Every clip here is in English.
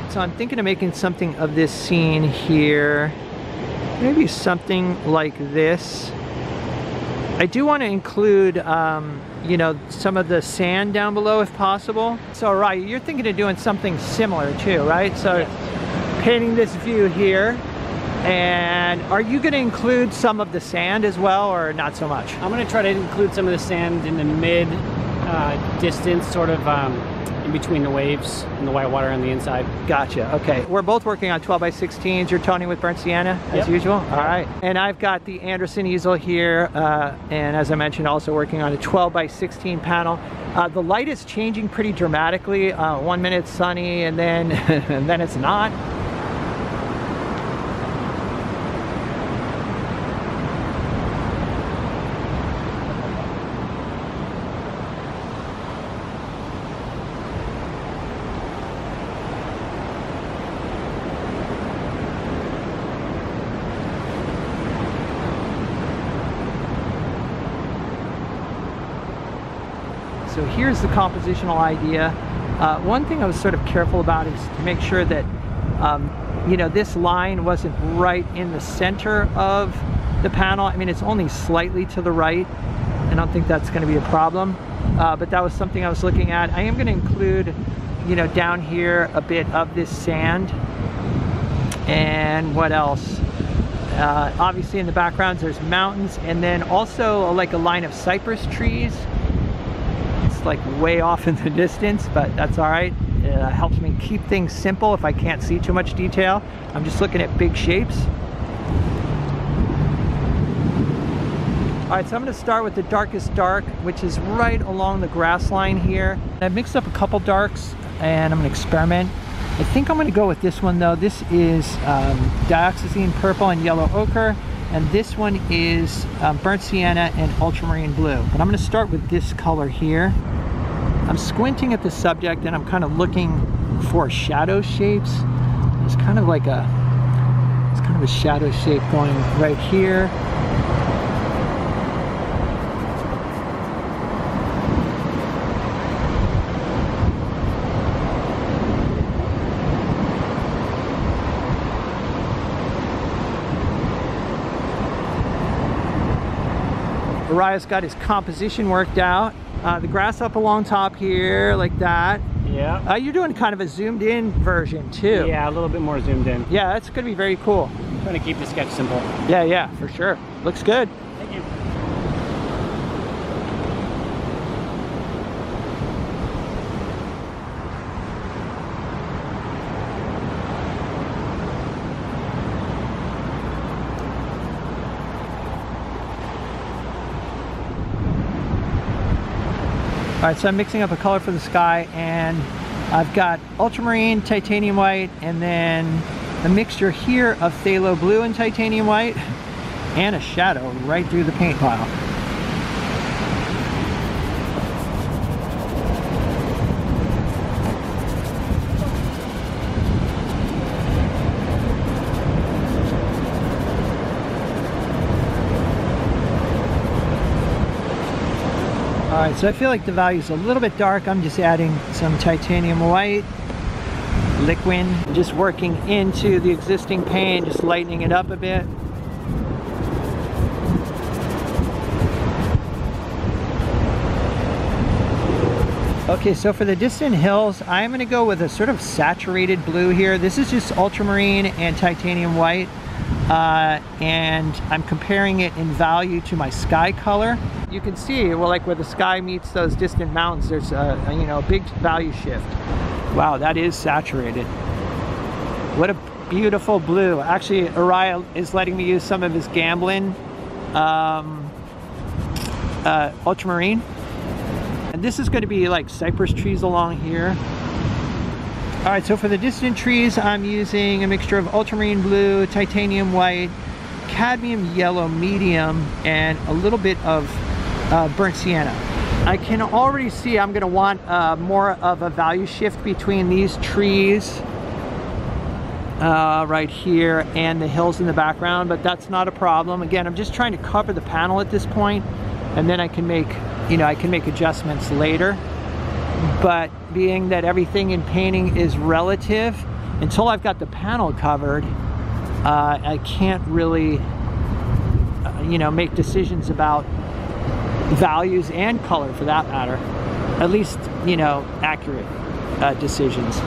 So I'm thinking of making something of this scene here. Maybe something like this. I do want to include, you know, some of the sand down below if possible. So, right, you're thinking of doing something similar too, right? So, yes. Painting this view here. And are you going to include some of the sand as well, or not so much? I'm going to try to include some of the sand in the mid distance, sort of in between the waves and the white water on the inside. Gotcha. Okay. We're both working on 12 by 16s. You're toning with burnt sienna as usual? All right. And I've got the Anderson easel here. And as I mentioned, also working on a 12 by 16 panel. The light is changing pretty dramatically. 1 minute it's sunny and then, and then it's not. So here's the compositional idea. One thing I was sort of careful about is to make sure that, you know, this line wasn't right in the center of the panel. I mean, it's only slightly to the right. I don't think that's going to be a problem, but that was something I was looking at. I am going to include, you know, down here a bit of this sand. And what else? Obviously in the background there's mountains, and then also like a line of cypress trees. Like way off in the distance, but that's all right. It helps me keep things simple if I can't see too much detail. I'm just looking at big shapes. All right, so I'm going to start with the darkest dark, which is right along the grass line here. I've mixed up a couple darks and I'm going to experiment. I think I'm going to go with this one though. This is dioxazine purple and yellow ochre. And this one is burnt sienna and ultramarine blue. But I'm going to start with this color here. I'm squinting at the subject and I'm kind of looking for shadow shapes. It's kind of like a shadow shape going right here. Ariah's got his composition worked out. The grass up along top here, like that. Yeah. You're doing kind of a zoomed in version too. Yeah, a little bit more zoomed in. Yeah, that's going to be very cool. I'm trying to keep the sketch simple. Yeah, yeah, for sure. Looks good. Thank you. All right, so I'm mixing up a color for the sky, and I've got ultramarine, titanium white, and then a mixture here of phthalo blue and titanium white, and a shadow right through the paint pile. Alright, so I feel like the value's a little bit dark. I'm just adding some titanium white, liquid, just working into the existing paint, just lightening it up a bit. Okay, so for the distant hills, I'm going to go with a sort of saturated blue here. This is just ultramarine and titanium white. And I'm comparing it in value to my sky color. You can see, well, like where the sky meets those distant mountains, there's a you know, big value shift. Wow, that is saturated. What a beautiful blue. Actually, Ariah is letting me use some of his Gamblin ultramarine. And this is going to be like cypress trees along here. All right, so for the distant trees, I'm using a mixture of ultramarine blue, titanium white, cadmium yellow medium, and a little bit of burnt sienna. I can already see I'm going to want more of a value shift between these trees right here and the hills in the background, but that's not a problem. Again, I'm just trying to cover the panel at this point, and then I can make, you know, I can make adjustments later. But being that everything in painting is relative, until I've got the panel covered, I can't really, you know, make decisions about values and color for that matter. At least, you know, accurate decisions.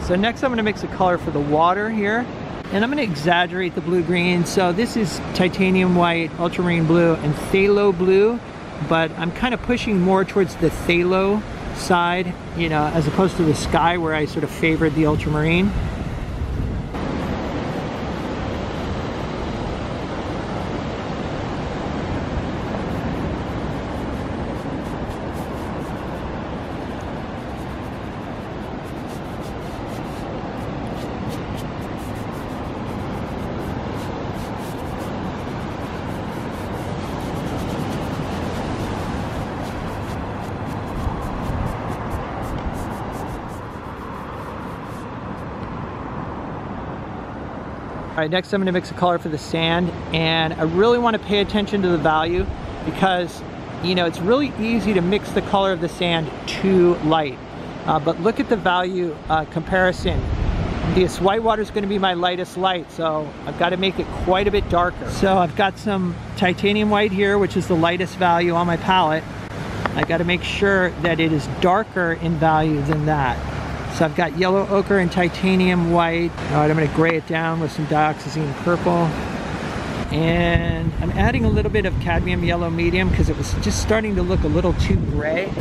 So next I'm going to mix a color for the water here, and I'm going to exaggerate the blue-green. So this is titanium white, ultramarine blue, and phthalo blue, but I'm kind of pushing more towards the phthalo side, you know, as opposed to the sky where I sort of favored the ultramarine. All right, next I'm gonna mix a color for the sand, and I really wanna pay attention to the value because, you know, it's really easy to mix the color of the sand too light. But look at the value comparison. This white water is gonna be my lightest light, so I've gotta make it quite a bit darker. So I've got some titanium white here, which is the lightest value on my palette. I gotta make sure that it is darker in value than that. So I've got yellow ochre and titanium white. All right, I'm gonna gray it down with some dioxazine purple. And I'm adding a little bit of cadmium yellow medium because it was just starting to look a little too gray.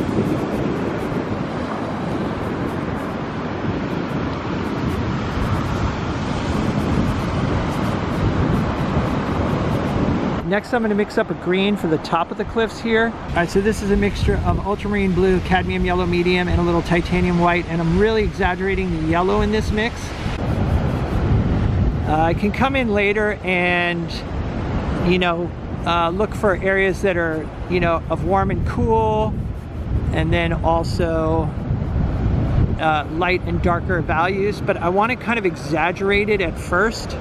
Next, I'm going to mix up a green for the top of the cliffs here. All right, so this is a mixture of ultramarine blue, cadmium yellow medium, and a little titanium white, and I'm really exaggerating the yellow in this mix. I can come in later and, you know, look for areas that are, you know, of warm and cool, and then also light and darker values, but I want to kind of exaggerate it at first.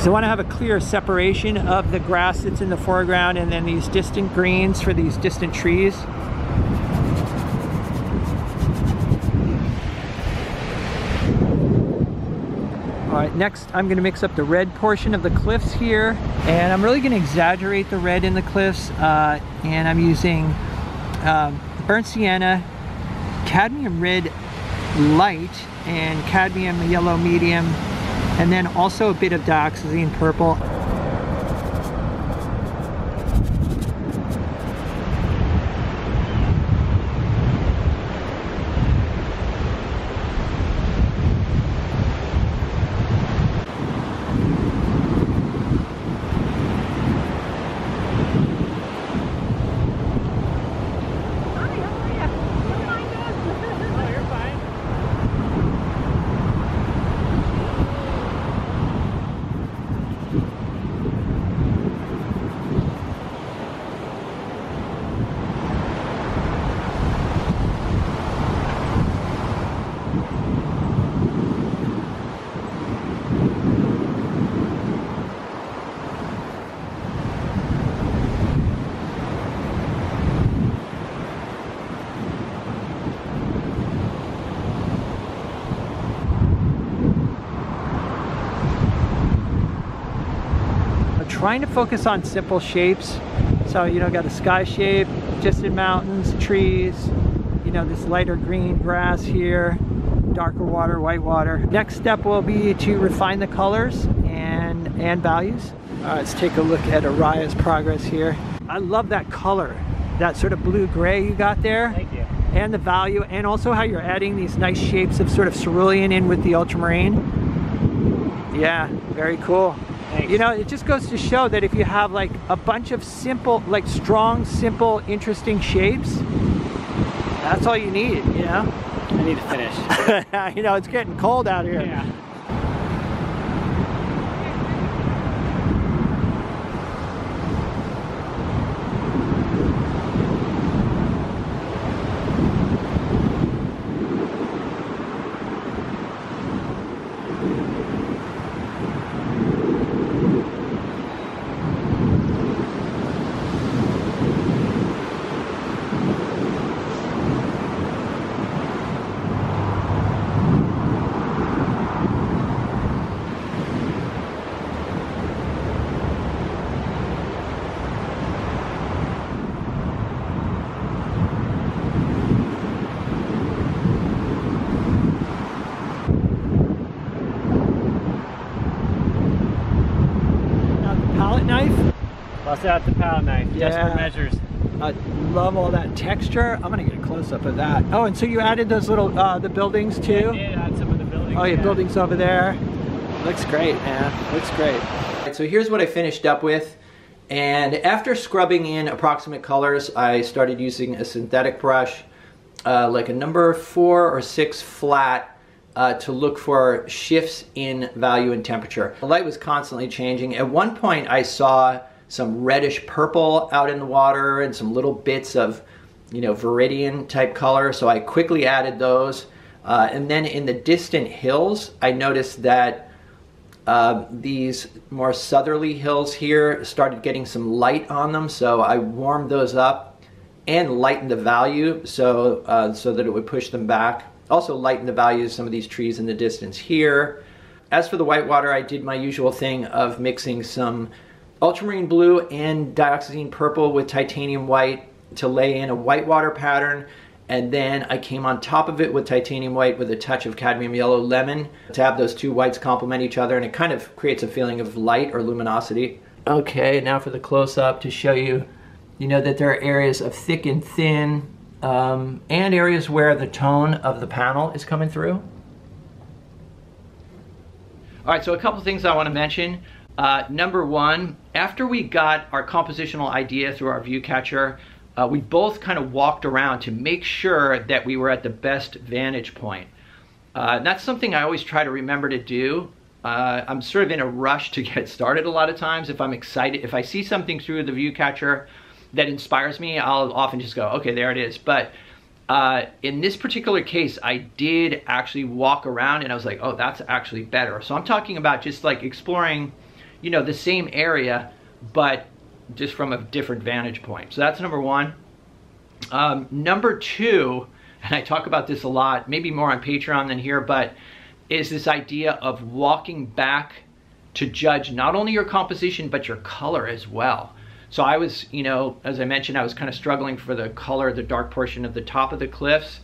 So I want to have a clear separation of the grass that's in the foreground and then these distant greens for these distant trees. All right, next I'm going to mix up the red portion of the cliffs here, and I'm really going to exaggerate the red in the cliffs, and I'm using burnt sienna, cadmium red light, and cadmium yellow medium, and then also a bit of dioxazine purple. Trying to focus on simple shapes. So, you know, got a sky shape, distant mountains, trees, you know, this lighter green grass here, darker water, white water. Next step will be to refine the colors and values. Let's take a look at Araya's progress here. I love that color, that sort of blue-gray you got there. Thank you. And the value, and also how you're adding these nice shapes of sort of cerulean in with the ultramarine. Yeah, very cool. Thanks. You know, it just goes to show that if you have like a bunch of simple, like strong, simple, interesting shapes, that's all you need, you know? I need to finish. You know, it's getting cold out here. Yeah. palette knife. Bust out the palette knife, just for measures. I love all that texture. I'm gonna get a close-up of that. Oh, and so you added those little, the buildings too? Yeah, I did add some of the buildings. Oh, yeah, buildings over there. Looks great, man, looks great. All right, so here's what I finished up with. And after scrubbing in approximate colors, I started using a synthetic brush, like a number 4 or 6 flat, to look for shifts in value and temperature. The light was constantly changing. At one point I saw some reddish purple out in the water and some little bits of, you know, viridian type color, so I quickly added those. And then in the distant hills, I noticed that these more southerly hills here started getting some light on them, so I warmed those up and lightened the value so that it would push them back. Also lightened the value of some of these trees in the distance here. As for the whitewater, I did my usual thing of mixing some ultramarine blue and dioxazine purple with titanium white to lay in a whitewater pattern. And then I came on top of it with titanium white with a touch of cadmium yellow lemon to have those two whites complement each other, and it kind of creates a feeling of light or luminosity. Okay, now for the close-up to show you, that there are areas of thick and thin, and areas where the tone of the panel is coming through. All right, so a couple things I want to mention. Number one, after we got our compositional idea through our view catcher, we both kind of walked around to make sure that we were at the best vantage point. That's something I always try to remember to do. I'm sort of in a rush to get started a lot of times. If I'm excited, if I see something through the view catcher that inspires me, I'll often just go, okay, there it is. But in this particular case, I did actually walk around and I was like, oh, that's actually better. So I'm talking about just like exploring, the same area, but just from a different vantage point. So that's number one. Number two, and I talk about this a lot, maybe more on Patreon than here, but is this idea of walking back to judge not only your composition, but your color as well. So I was, as I mentioned, I was kind of struggling for the color, the dark portion of the top of the cliffs.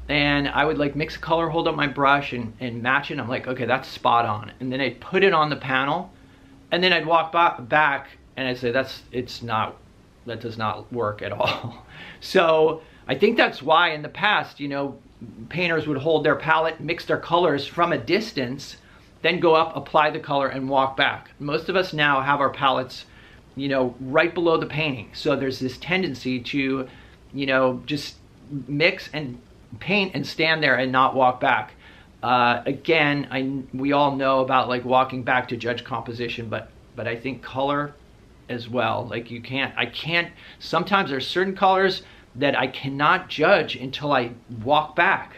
And I would like mix a color, hold up my brush and match it. I'm like, okay, that's spot on. And then I'd put it on the panel and then I'd walk back and I'd say, that does not work at all. So I think that's why in the past, painters would hold their palette, mix their colors from a distance, then go up, apply the color and walk back. Most of us now have our palettes, right below the painting. So there's this tendency to, just mix and paint and stand there and not walk back. Again, we all know about like walking back to judge composition, but I think color as well. Like sometimes there's certain colors that I cannot judge until I walk back.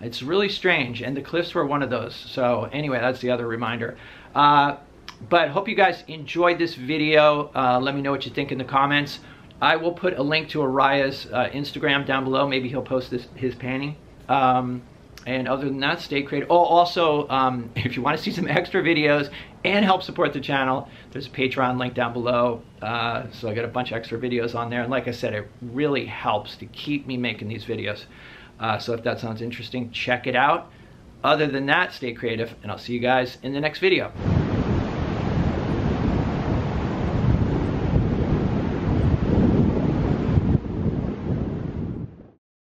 It's really strange, and the cliffs were one of those. So anyway, that's the other reminder. But hope you guys enjoyed this video. Let me know what you think in the comments. I will put a link to Araya's Instagram down below. Maybe he'll post his painting. And other than that, stay creative. Oh, also, if you want to see some extra videos and help support the channel, there's a Patreon link down below. So I got a bunch of extra videos on there. And like I said, it really helps to keep me making these videos. So if that sounds interesting, check it out. Other than that, stay creative, and I'll see you guys in the next video.